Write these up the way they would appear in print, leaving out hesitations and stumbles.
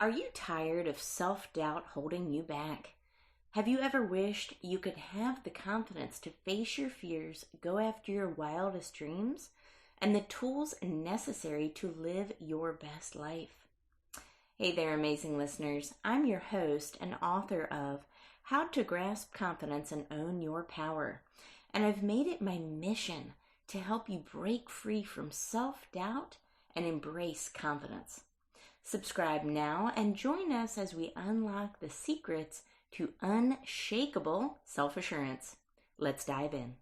Are you tired of self-doubt holding you back? Have you ever wished you could have the confidence to face your fears, go after your wildest dreams, and the tools necessary to live your best life? Hey there, amazing listeners. I'm your host and author of How to Grasp Confidence and Own Your Power. And I've made it my mission to help you break free from self-doubt and embrace confidence. Subscribe now and join us as we unlock the secrets to unshakable self-assurance. Let's dive in.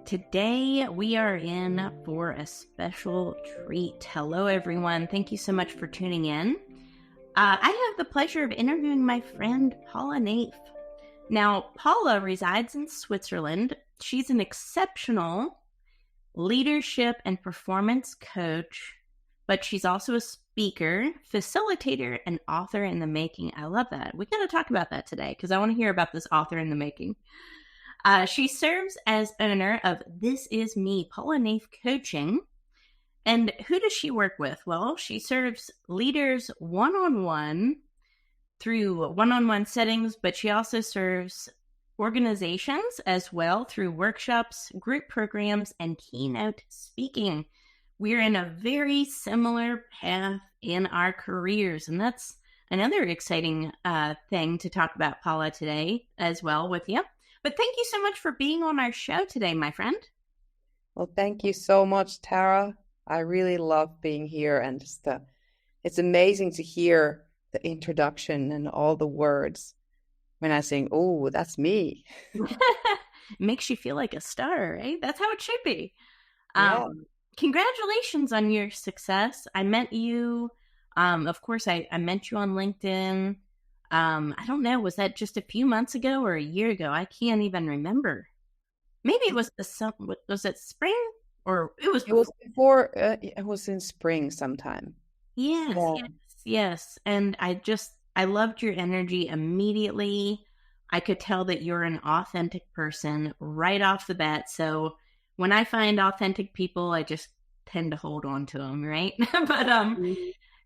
Today, we are in for a special treat. Hello, everyone. Thank you so much for tuning in. I have the pleasure of interviewing my friend, Paula Naeff. Now, Paula resides in Switzerland. She's an exceptional leadership and performance coach, but she's also a speaker, facilitator, and author in the making. I love that. We got to talk about that today because I want to hear about this author in the making. She serves as owner of This Is Me, Paula Naeff Coaching. And who does she work with? Well, she serves leaders one-on-one through one-on-one settings, but she also serves organizations as well through workshops, group programs, and keynote speaking. We're in a very similar path in our careers, and that's another exciting thing to talk about, Paula, today as well with you. But thank you so much for being on our show today, my friend. Well, thank you so much, Tara. I really love being here, and just it's amazing to hear the introduction and all the words when I sing, "Oh, that's me." Makes you feel like a star, right? That's how it should be. Yeah. Congratulations on your success. I met you. Of course, I met you on LinkedIn. I don't know, was that just a few months ago or a year ago? I can't even remember. Maybe it was was it spring or it was before, it was in spring sometime. Yes, Yeah. yes. And I loved your energy immediately. I could tell that you're an authentic person right off the bat. So when I find authentic people, I just tend to hold on to them, right? But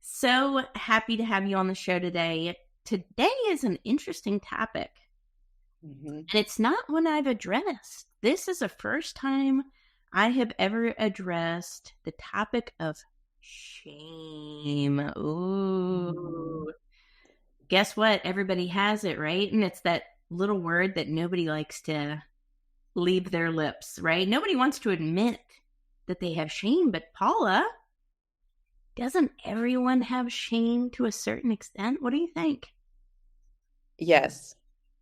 so happy to have you on the show today. Today is an interesting topic, and it's not one I've addressed. This is the first time I have ever addressed the topic of shame. Ooh. Guess what? Everybody has it, right? And it's that little word that nobody likes to leave their lips, right? Nobody wants to admit that they have shame, but Paula, doesn't everyone have shame to a certain extent? What do you think? Yes,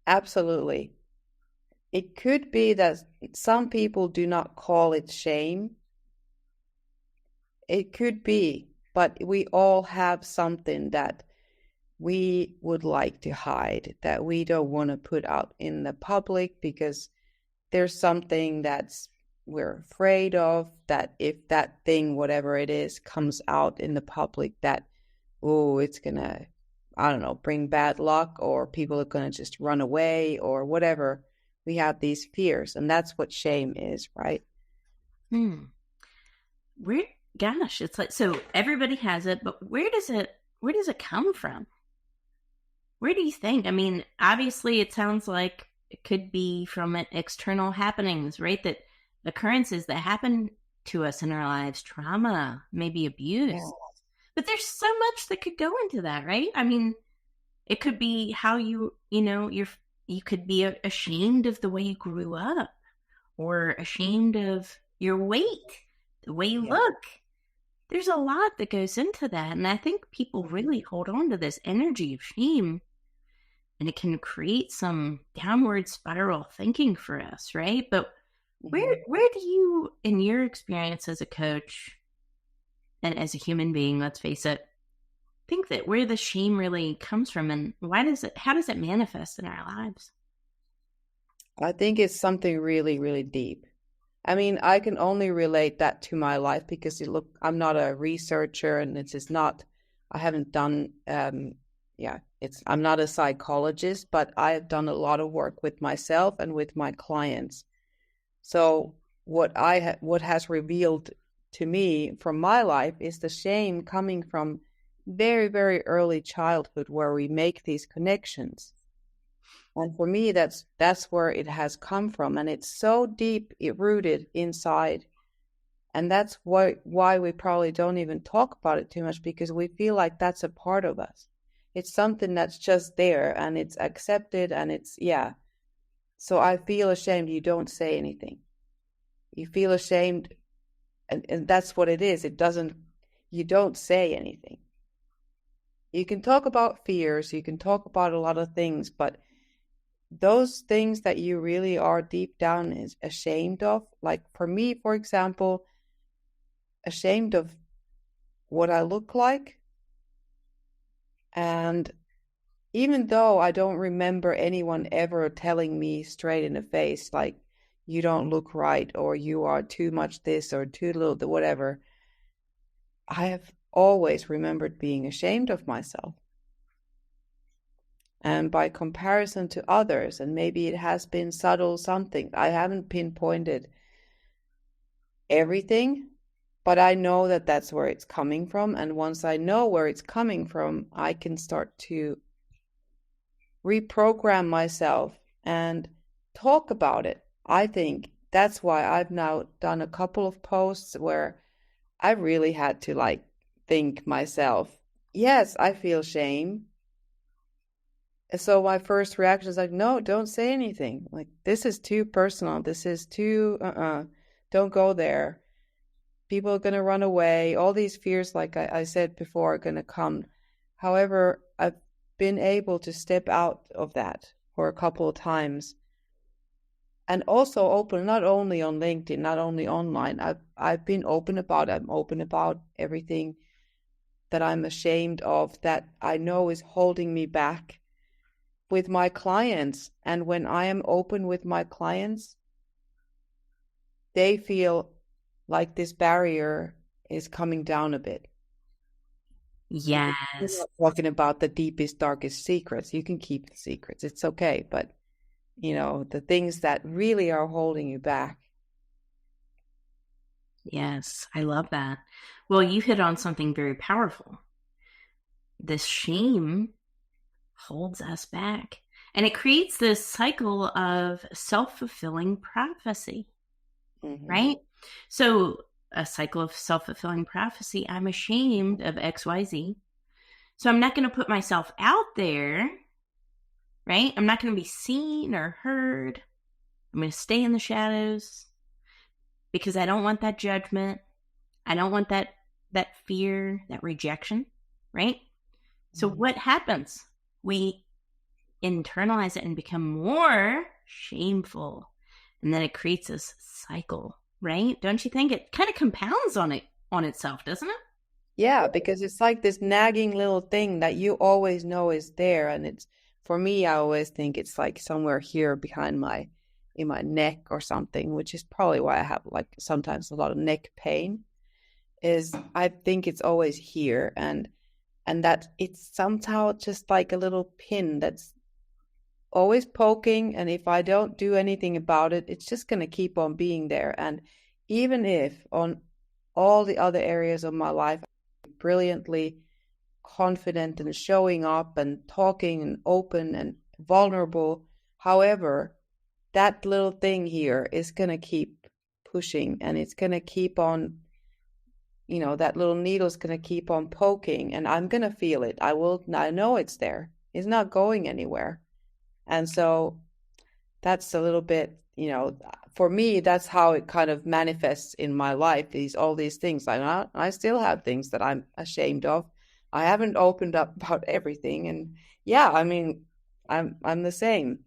absolutely. It could be that some people do not call it shame. It could be, but we all have something that we would like to hide, that we don't want to put out in the public because there's something we're afraid of, that if that thing, whatever it is, comes out in the public, that, oh, it's gonna, I don't know, bring bad luck, or people are gonna just run away or whatever. We have these fears, and that's what shame is, right? Gosh, it's like, so everybody has it, but where does it come from? Where do you think? I mean, obviously it sounds like it could be from external happenings, right? That occurrences that happen to us in our lives, trauma, maybe abuse. Yeah. But there's so much that could go into that, right? I mean, it could be how you could be ashamed of the way you grew up, or ashamed of your weight, the way you look. There's a lot that goes into that. And I think people really hold on to this energy of shame, and it can create some downward spiral thinking for us, right? But where do you, in your experience as a coach and as a human being, let's face it, think that where the shame really comes from, and how does it manifest in our lives? I think it's something really, really deep. I mean, I can only relate that to my life because look, I'm not a researcher, and it's just not, I haven't done, yeah, I'm not a psychologist, but I have done a lot of work with myself and with my clients. So what has revealed to me from my life is the shame coming from very, very early childhood where we make these connections. And for me, that's where it has come from, and it's so deep rooted inside. And that's why we probably don't even talk about it too much, because we feel like that's a part of us. It's something that's just there and it's accepted, and it's, yeah. So I feel ashamed. You don't say anything. You feel ashamed, and that's what it is. You don't say anything. You can talk about fears, you can talk about a lot of things, but those things that you really are deep down is ashamed of, like for me, for example, ashamed of what I look like. And even though I don't remember anyone ever telling me straight in the face, like, you don't look right, or you are too much this or too little whatever, I have always remembered being ashamed of myself. And by comparison to others, and maybe it has been subtle something, I haven't pinpointed everything, but I know that that's where it's coming from. And once I know where it's coming from, I can start to reprogram myself and talk about it. I think that's why I've now done a couple of posts where I really had to like think myself, yes, I feel shame. So my first reaction is like, no, don't say anything. Like, this is too personal. This is too, don't go there. People are going to run away. All these fears, like I said before, are going to come. However, I've been able to step out of that for a couple of times. And also open, not only on LinkedIn, not only online. I'm open about everything that I'm ashamed of, that I know is holding me back with my clients. And when I am open with my clients, they feel like this barrier is coming down a bit. We're Yes. not talking about the deepest, darkest secrets. You can keep the secrets. It's okay. But, the things that really are holding you back. Yes, I love that. Well, you hit on something very powerful. This shame holds us back, and it creates this cycle of self-fulfilling prophecy, Mm-hmm. right? So, a cycle of self-fulfilling prophecy. I'm ashamed of XYZ. So I'm not going to put myself out there, right? I'm not going to be seen or heard. I'm going to stay in the shadows because I don't want that judgment. I don't want that fear, that rejection, right? So Mm-hmm. what happens? We internalize it and become more shameful. And then it creates this cycle, right? Don't you think it kind of compounds on itself, doesn't it? Yeah, because it's like this nagging little thing that you always know is there. And it's, for me, I always think it's like somewhere here behind in my neck or something, which is probably why I have like sometimes a lot of neck pain, is I think it's always here. And that it's somehow just like a little pin that's always poking. And if I don't do anything about it, it's just going to keep on being there. And even if on all the other areas of my life, I'm brilliantly confident and showing up and talking and open and vulnerable, however, that little thing here is going to keep pushing, and it's going to keep on, that little needle's going to keep on poking, and I'm going to feel it. I know it's there. It's not going anywhere. And so that's a little bit, for me, that's how it kind of manifests in my life, all these things. I still have things that I'm ashamed of. I haven't opened up about everything. And yeah, I mean, I'm the same.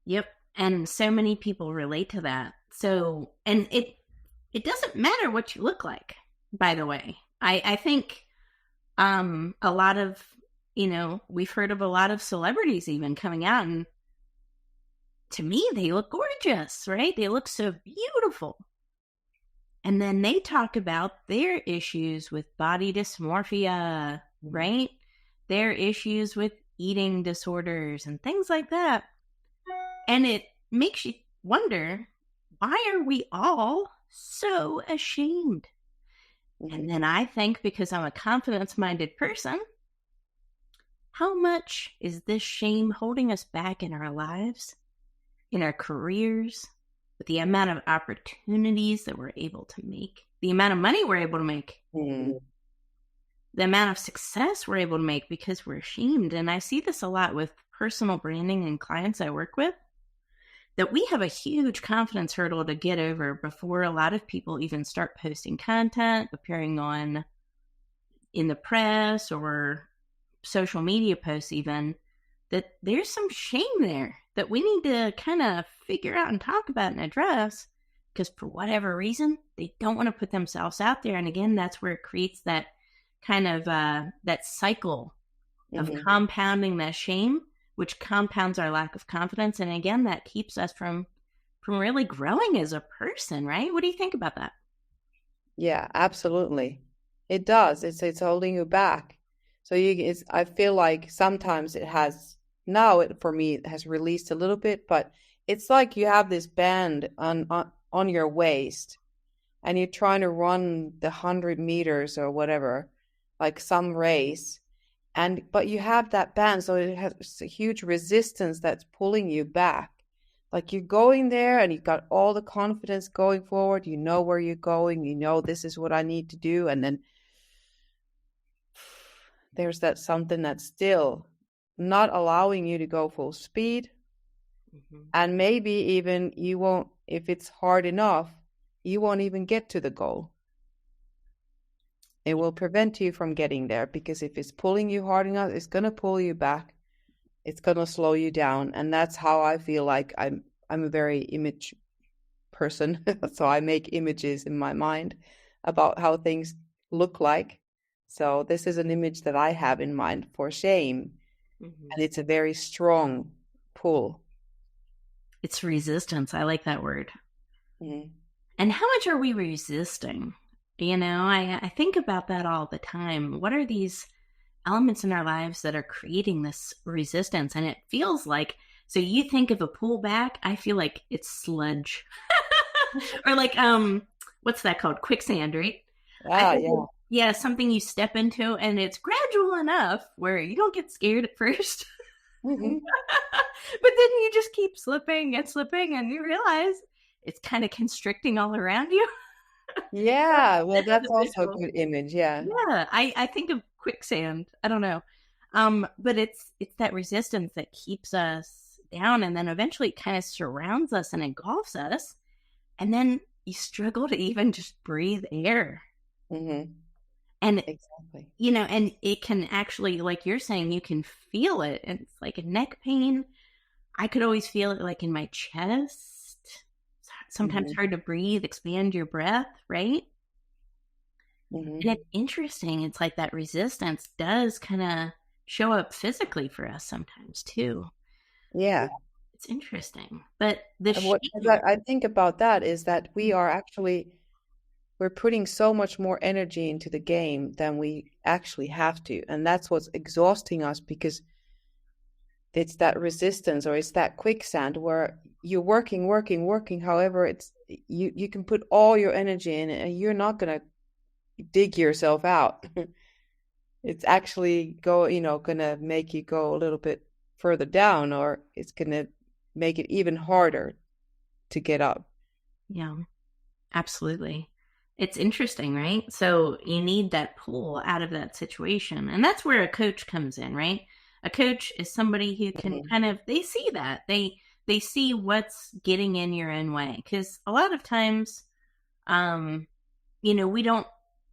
Yep. And so many people relate to that. So, and it doesn't matter what you look like, by the way. I think a lot of, we've heard of a lot of celebrities even coming out and to me, they look gorgeous, right? They look so beautiful. And then they talk about their issues with body dysmorphia, right? Their issues with eating disorders and things like that. And it makes you wonder, why are we all so ashamed? And then I think, because I'm a confidence-minded person, how much is this shame holding us back in our lives, in our careers, with the amount of opportunities that we're able to make, the amount of money we're able to make, the amount of success we're able to make because we're ashamed. And I see this a lot with personal branding and clients I work with, that we have a huge confidence hurdle to get over before a lot of people even start posting content, appearing on in the press or social media posts even, that there's some shame there that we need to kind of figure out and talk about and address, because for whatever reason, they don't want to put themselves out there. And again, that's where it creates that kind of that cycle of compounding that shame, which compounds our lack of confidence. And again, that keeps us from really growing as a person, right? What do you think about that? Yeah, absolutely. It does. It's holding you back. So I feel like sometimes it has, now for me, it has released a little bit, but it's like you have this band on your waist and you're trying to run the 100 meters or whatever, like some race. But you have that band, so it has a huge resistance that's pulling you back. Like you're going there and you've got all the confidence going forward. You know where you're going. You know, this is what I need to do. And then there's that something that's still not allowing you to go full speed. And maybe even you won't, if it's hard enough, you won't even get to the goal. It will prevent you from getting there, because if it's pulling you hard enough, it's going to pull you back. It's going to slow you down. And that's how I feel like I'm a very image person. So I make images in my mind about how things look like. So this is an image that I have in mind for shame. And it's a very strong pull. It's resistance. I like that word. And how much are we resisting? You know, I think about that all the time. What are these elements in our lives that are creating this resistance? And it feels like, so you think of a pullback, I feel like it's sludge. Or like, what's that called? Quicksand, right? Yeah. Yeah, something you step into and it's gradual enough where you don't get scared at first. But then you just keep slipping and slipping and you realize it's kind of constricting all around you. Yeah, well, that's also a good image. Yeah. Yeah, I think of quicksand. I don't know. But it's that resistance that keeps us down, and then eventually it kind of surrounds us and engulfs us. And then you struggle to even just breathe air. And exactly, you know, and it can actually, like you're saying, you can feel it. And it's like a neck pain. I could always feel it like in my chest. Sometimes hard to breathe, expand your breath, right? And it's interesting. It's like that resistance does kind of show up physically for us sometimes too. Yeah. It's interesting. But What I think about that is that we're putting so much more energy into the game than we actually have to. And that's what's exhausting us, because it's that resistance, or it's that quicksand where you're working. However, it's you can put all your energy in it and you're not going to dig yourself out. It's actually going to make you go a little bit further down, or it's going to make it even harder to get up. Yeah, absolutely. It's interesting, right? So you need that pull out of that situation. And that's where a coach comes in, right? A coach is somebody who can kind of, they see that. They see what's getting in your own way. Because a lot of times, we don't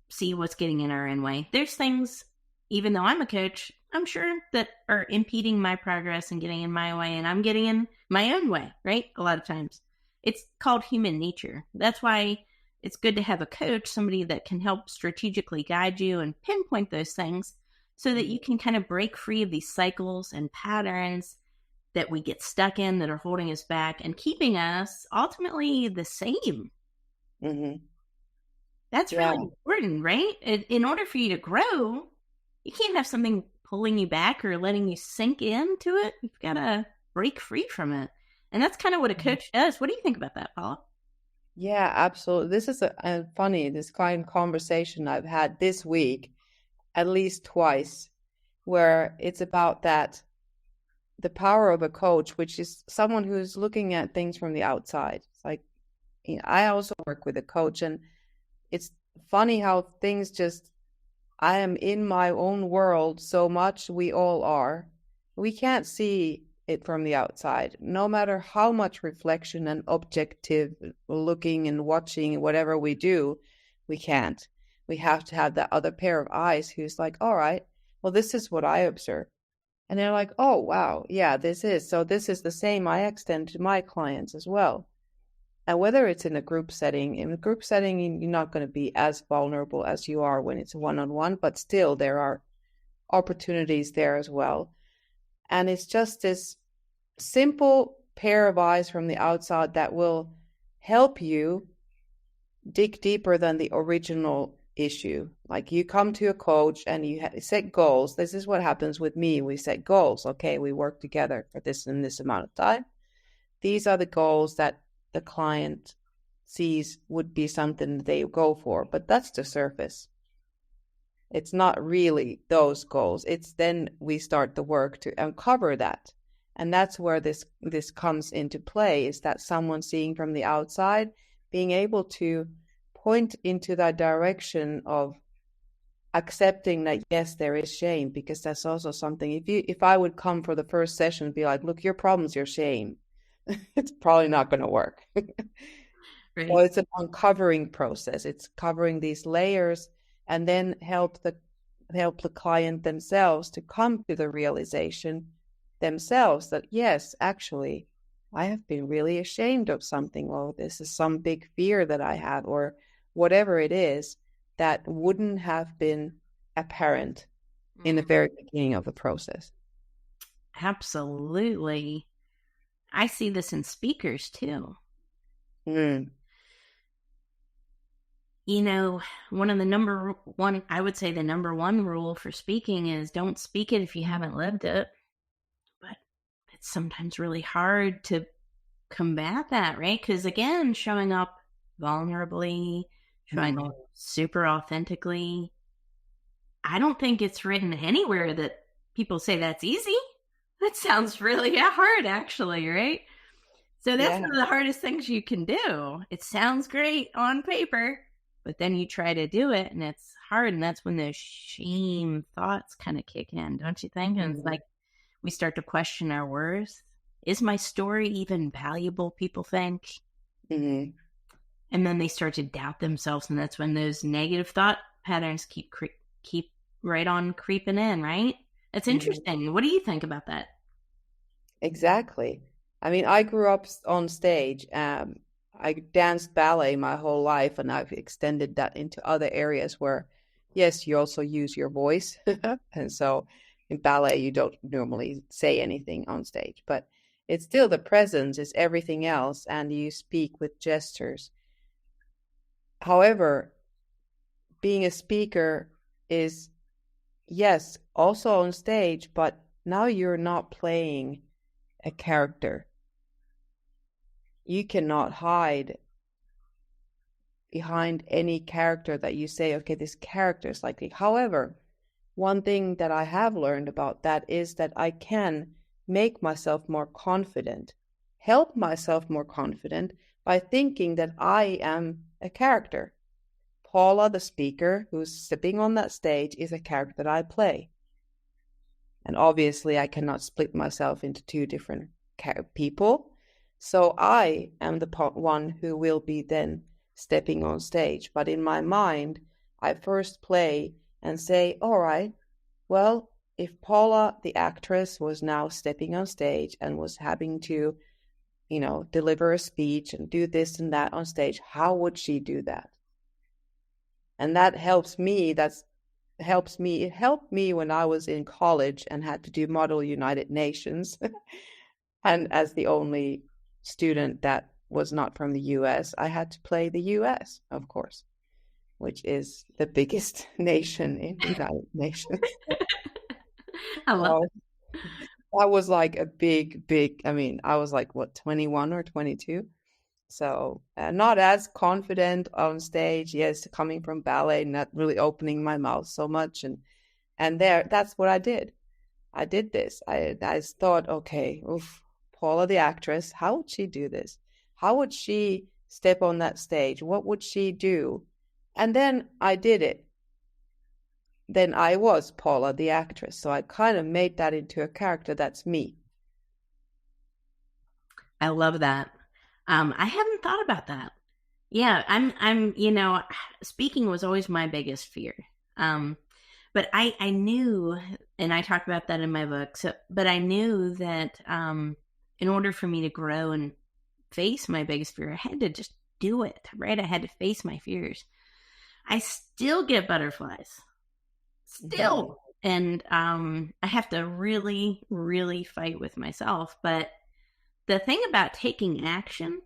see what's getting in our own way. There's things, even though I'm a coach, I'm sure that are impeding my progress and getting in my way, and I'm getting in my own way, right? A lot of times. It's called human nature. That's why it's good to have a coach, somebody that can help strategically guide you and pinpoint those things so that you can kind of break free of these cycles and patterns that we get stuck in that are holding us back and keeping us ultimately the same. Mm-hmm. That's Yeah. really important, right? In order for you to grow, you can't have something pulling you back or letting you sink into it. You've got to break free from it. And that's kind of what a coach does. What do you think about that, Paula? Yeah, absolutely. This is a funny, this kind of conversation I've had this week at least twice, where it's about that the power of a coach, which is someone who's looking at things from the outside. It's like, I also work with a coach, and it's funny how things just, I am in my own world so much, we all are. We can't see it from the outside. No matter how much reflection and objective looking and watching, whatever we do, we can't. We have to have that other pair of eyes who's like, all right, well, this is what I observe. And they're like, oh, wow, yeah, this is. So this is the same I extend to my clients as well. And whether it's in a group setting, you're not going to be as vulnerable as you are when it's one-on-one, but still there are opportunities there as well. And it's just this simple pair of eyes from the outside that will help you dig deeper than the original issue. Like you come to a coach and you set goals. This is what happens with me. We set goals. Okay, we work together for this and this amount of time. These are the goals that the client sees would be something they go for, but that's the surface. It's not really those goals. It's then we start the work to uncover that. And that's where this comes into play, is that someone seeing from the outside, being able to point into that direction of accepting that, yes, there is shame, because that's also something, if I would come for the first session and be like, look, your problem's your shame, it's probably not going to work. Right. So it's an uncovering process. It's covering these layers and then help the client themselves to come to the realization themselves that, yes, actually, I have been really ashamed of something, or this is some big fear that I have, or whatever it is that wouldn't have been apparent in the very beginning of the process. Absolutely. I see this in speakers too. Mm. You know, one of the number one, I would say the number one rule for speaking is don't speak it if you haven't lived it. But it's sometimes really hard to combat that, right? Because again, showing up vulnerably, showing up super authentically, I don't think it's written anywhere that people say that's easy. That sounds really hard, actually, right? So that's one of the hardest things you can do. It sounds great on paper, but then you try to do it and it's hard. And that's when those shame thoughts kind of kick in, don't you think? And it's like we start to question our worth. Is my story even valuable, people think? Mm-hmm. And then they start to doubt themselves. And that's when those negative thought patterns keep right on creeping in, right? It's interesting. Mm-hmm. What do you think about that? Exactly. I mean, I grew up on stage. I danced ballet my whole life, and I've extended that into other areas where, yes, you also use your voice. And so in ballet, you don't normally say anything on stage, but it's still the presence is everything else, and you speak with gestures. However, being a speaker is, yes, also on stage, but now you're not playing a character. You cannot hide behind any character that you say, okay, this character is like. However, one thing that I have learned about that is that I can make myself more confident, help myself more confident by thinking that I am a character. Paula, the speaker who's stepping on that stage, is a character that I play. And obviously, I cannot split myself into two different people. So I am the one who will be then stepping on stage. But in my mind, I first play and say, all right, well, if Paula, the actress, was now stepping on stage and was having to, deliver a speech and do this and that on stage, how would she do that? And that helps me. It helped me when I was in college and had to do Model United Nations. And as the only student that was not from the US, I had to play the US, of course, which is the biggest nation in the United Nations. I love So that was like a big, I mean, I was like, what, 21 or 22? So not as confident on stage. Yes, coming from ballet, not really opening my mouth so much. And that's what I did. I did this. I thought, okay, oof, Paula the actress, how would she do this? How would she step on that stage? What would she do? And then I did it. Then I was Paula the actress. So I kind of made that into a character that's me. I love that. I hadn't thought about that. Yeah, speaking was always my biggest fear. But I knew, and I talk about that in my book. But I knew that in order for me to grow and face my biggest fear, I had to just do it. Right? I had to face my fears. I still get butterflies, still, and I have to really, really fight with myself. But the thing about taking action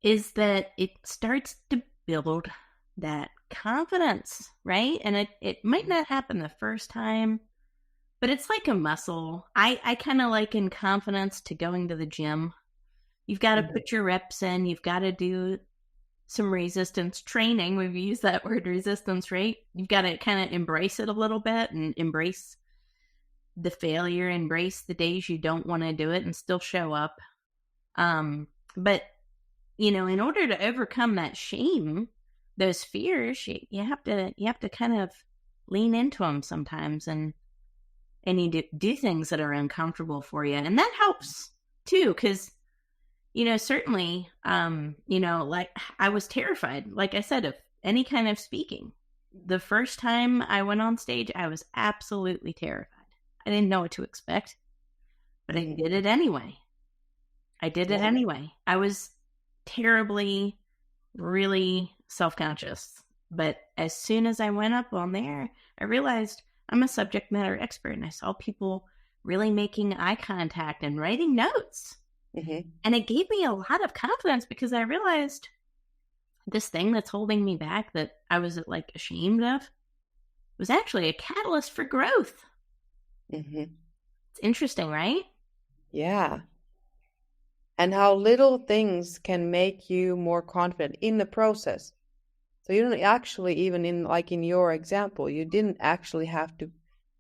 is that it starts to build that confidence, right? And it might not happen the first time, but it's like a muscle. I kind of liken confidence to going to the gym. You've got to put your reps in. You've got to do some resistance training. We've used that word resistance, right? You've got to kind of embrace it a little bit and embrace the failure, embrace the days you don't want to do it and still show up. But in order to overcome that shame, those fears, you have to kind of lean into them sometimes, and you do things that are uncomfortable for you, and that helps too, because certainly, like I was terrified, like I said, of any kind of speaking. The first time I went on stage, I was absolutely terrified. I didn't know what to expect, but I did it anyway. I was terribly, really self-conscious. But as soon as I went up on there, I realized I'm a subject matter expert, and I saw people really making eye contact and writing notes. And it gave me a lot of confidence, because I realized this thing that's holding me back, that I was like ashamed of, was actually a catalyst for growth. It's interesting, right? Yeah. And how little things can make you more confident in the process. So you don't actually, even in your example, you didn't actually have to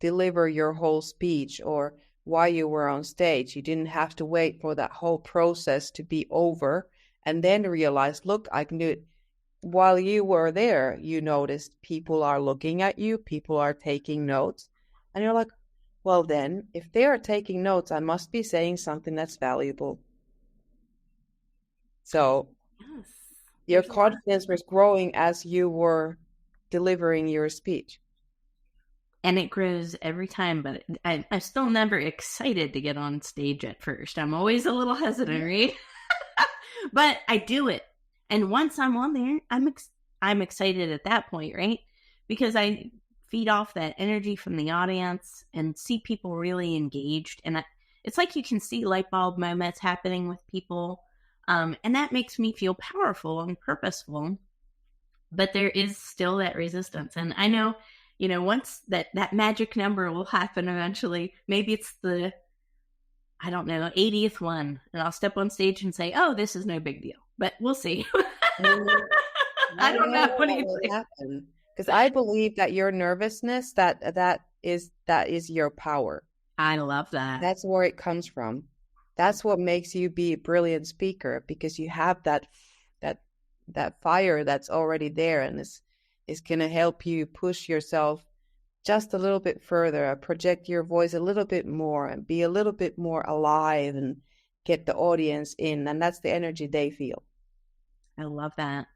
deliver your whole speech or why you were on stage. You didn't have to wait for that whole process to be over and then realize, look, I can do it. While you were there, you noticed people are looking at you, people are taking notes, and you're like, well then, if they are taking notes, I must be saying something that's valuable. So Yes. your confidence was growing as you were delivering your speech. And it grows every time, but I'm still never excited to get on stage at first. I'm always a little hesitant, right? But I do it. And once I'm on there, I'm excited at that point, right? Because I feed off that energy from the audience and see people really engaged. And it's like you can see light bulb moments happening with people. And that makes me feel powerful and purposeful. But there is still that resistance. And I know, once that magic number will happen eventually, maybe it's the, I don't know, 80th one, and I'll step on stage and say, oh, this is no big deal. But we'll see. I don't know. What do you think? Because I believe that your nervousness, that is your power. I love that. That's where it comes from. That's what makes you be a brilliant speaker, because you have that fire that's already there, and is going to help you push yourself just a little bit further, project your voice a little bit more, and be a little bit more alive, and get the audience in. And that's the energy they feel. I love that.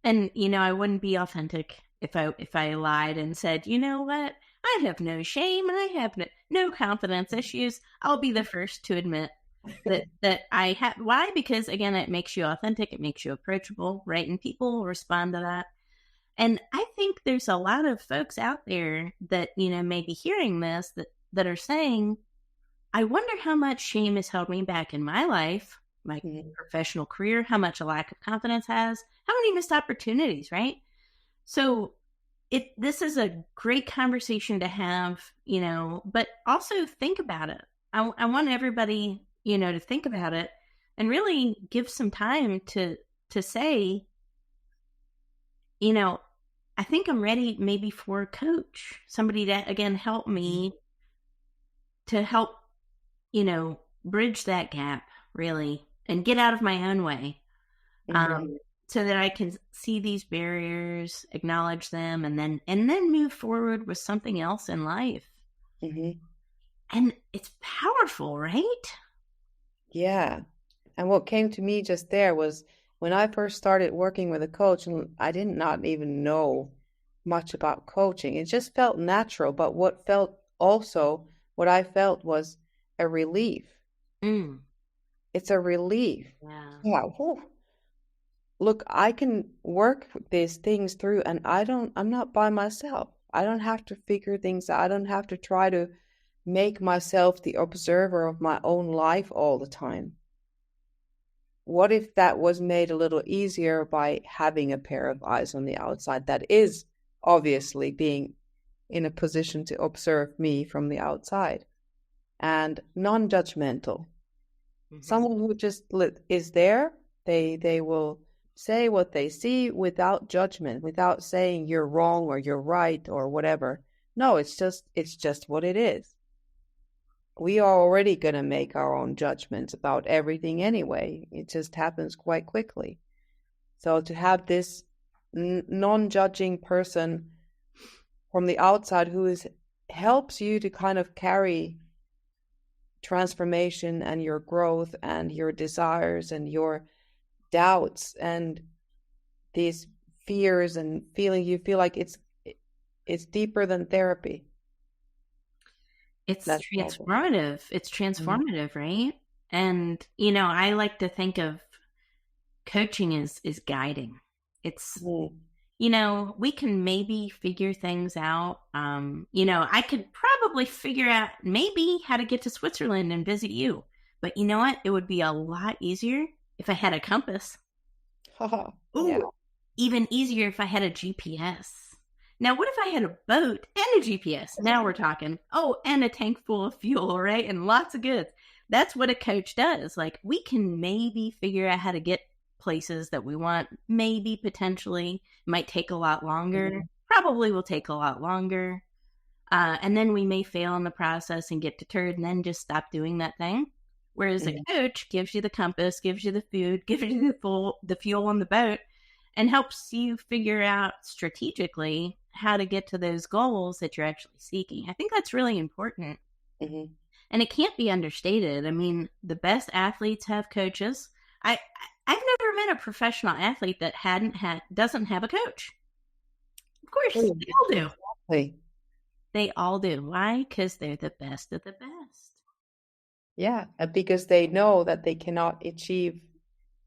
And, I wouldn't be authentic if I lied and said, you know what? I have no shame. I have no confidence issues. I'll be the first to admit that I have. Why? Because, again, it makes you authentic. It makes you approachable, right? And people will respond to that. And I think there's a lot of folks out there that, may be hearing this that are saying, I wonder how much shame has held me back in my life, my Mhm. professional career, how much a lack of confidence has, how many missed opportunities, right? So this is a great conversation to have, but also think about it. I want everybody, to think about it and really give some time to say, I think I'm ready maybe for a coach, somebody that again help me to help, bridge that gap really and get out of my own way. Mhm. So that I can see these barriers, acknowledge them, and then move forward with something else in life. Mhm. And it's powerful, right? Yeah. And what came to me just there was when I first started working with a coach, and I did not even know much about coaching. It just felt natural. But what I felt was a relief. Mm, It's a relief. yeah. Yeah. Whew. Look, I can work these things through, and I'm not by myself. I don't have to figure things out. I don't have to try to make myself the observer of my own life all the time. What if that was made a little easier by having a pair of eyes on the outside that is obviously being in a position to observe me from the outside and non-judgmental? Hmm. Someone who just is there, they will say what they see without judgment, without saying you're wrong or you're right or whatever. No, it's just what it is. We are already going to make our own judgments about everything anyway. It just happens quite quickly. So to have this non-judging person from the outside who is helps you to kind of carry transformation and your growth and your desires and your doubts and these fears and feeling you feel like it's deeper than therapy. It's That's powerful. transformative. It's Mm. transformative, right? And I like to think of coaching is guiding. It's Mm. we can maybe figure things out. I could probably figure out maybe how to get to Switzerland and visit you. But you know what? It would be a lot easier if I had a compass. Haha. Yeah. Ooh, even easier if I had a GPS. Now, what if I had a boat and a GPS? Now we're talking. Oh, and a tank full of fuel, right? And lots of goods. That's what a coach does. Like, we can maybe figure out how to get places that we want, maybe potentially. Might take a lot longer. Mhm. Probably will take a lot longer. And then we may fail in the process and get deterred and then just stop doing that thing. Whereas a Mhm. coach gives you the compass, gives you the food, gives you the fuel on the boat, and helps you figure out strategically how to get to those goals that you're actually seeking. I think that's really important. Mhm. And it can't be understated. I mean, the best athletes have coaches. I I've never met a professional athlete that doesn't have a coach. Of course, Oh, they all do. exactly. They all do. Why? Because they're the best of the best. Yeah, because they know that they cannot achieve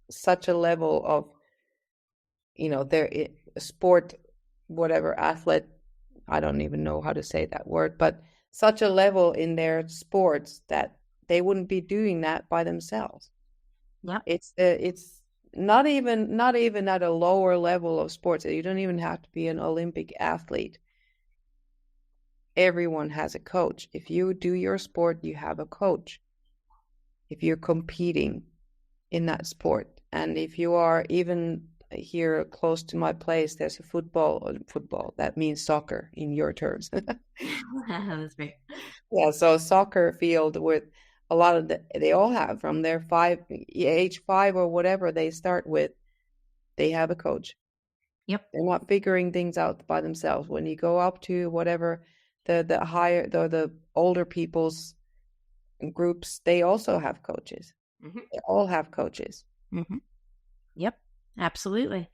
such a level of, their sport, whatever athlete, I don't even know how to say that word, but such a level in their sports that they wouldn't be doing that by themselves. Yep. It's not even at a lower level of sports. You don't even have to be an Olympic athlete. Everyone has a coach. If you do your sport, you have a coach. If you're competing in that sport, and if you are even here close to my place, there's a football that means soccer in your terms. That's great. Yeah, so soccer field with a lot of they all have from their age 5 or whatever they start with, they have a coach. Yep. They're not figuring things out by themselves. When you go up to whatever the older people's groups, they also have coaches. Hmm. They all have coaches. Hmm. Yep. Absolutely.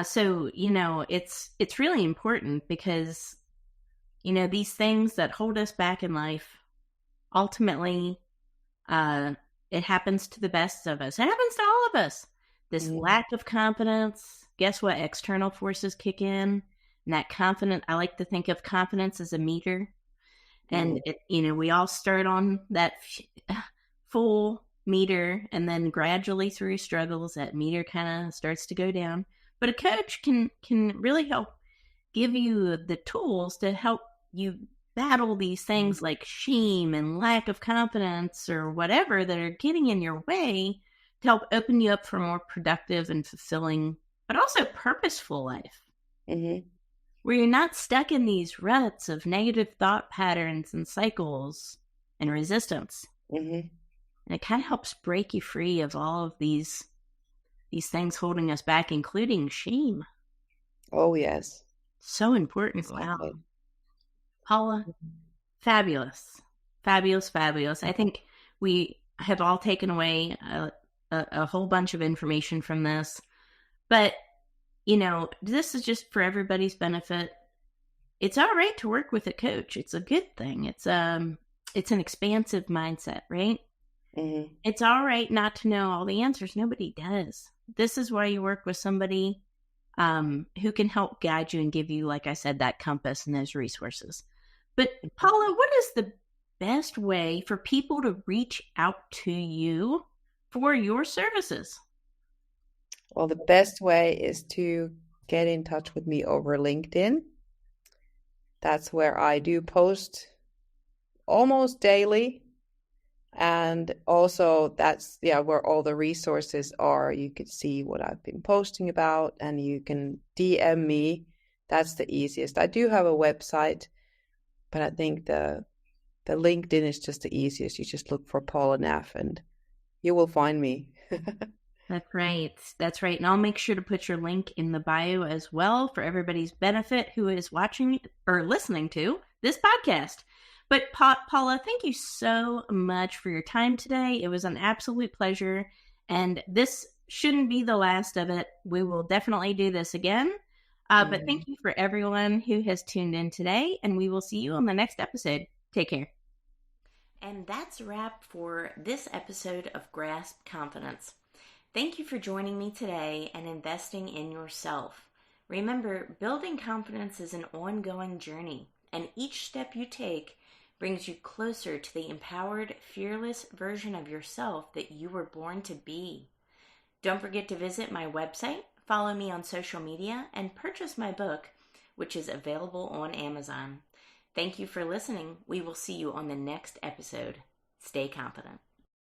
So it's really important because these things that hold us back in life ultimately, uh, it happens to the best of us. It happens to all of us. This Mhm. lack of confidence. Guess what? External forces kick in, and that confident. I like to think of confidence as a meter. And we all start on that full meter, and then gradually through struggles, that meter kind of starts to go down. But a coach can really help give you the tools to help you battle these things like shame and lack of confidence or whatever that are getting in your way, to help open you up for more productive and fulfilling, but also purposeful life. Where you're not stuck in these ruts of negative thought patterns and cycles and resistance. And it kind of helps break you free of all of these things holding us back, including shame. Oh, yes. So important. Exactly. Wow. Paula, fabulous. Fabulous, fabulous. I think we have all taken away a whole bunch of information from this. But, this is just for everybody's benefit. It's all right to work with a coach. It's a good thing. It's an expansive mindset, right? It's all right not to know all the answers. Nobody does. This is why you work with somebody who can help guide you and give you, like I said, that compass and those resources. But Paula, what is the best way for people to reach out to you for your services? Well, the best way is to get in touch with me over LinkedIn. That's where I do post almost daily. And also that's where all the resources are. You could see what I've been posting about, and you can DM me. That's the easiest. I do have a website, but I think the LinkedIn is just the easiest. You just look for Paula Naeff and you will find me. That's right. That's right. And I'll make sure to put your link in the bio as well for everybody's benefit who is watching or listening to this podcast. But Paula, thank you so much for your time today. It was an absolute pleasure. And this shouldn't be the last of it. We will definitely do this again. But thank you for everyone who has tuned in today. And we will see you on the next episode. Take care. And that's a wrap for this episode of Grasp Confidence. Thank you for joining me today and investing in yourself. Remember, building confidence is an ongoing journey, and each step you take brings you closer to the empowered, fearless version of yourself that you were born to be. Don't forget to visit my website, follow me on social media, and purchase my book, which is available on Amazon. Thank you for listening. We will see you on the next episode. Stay confident.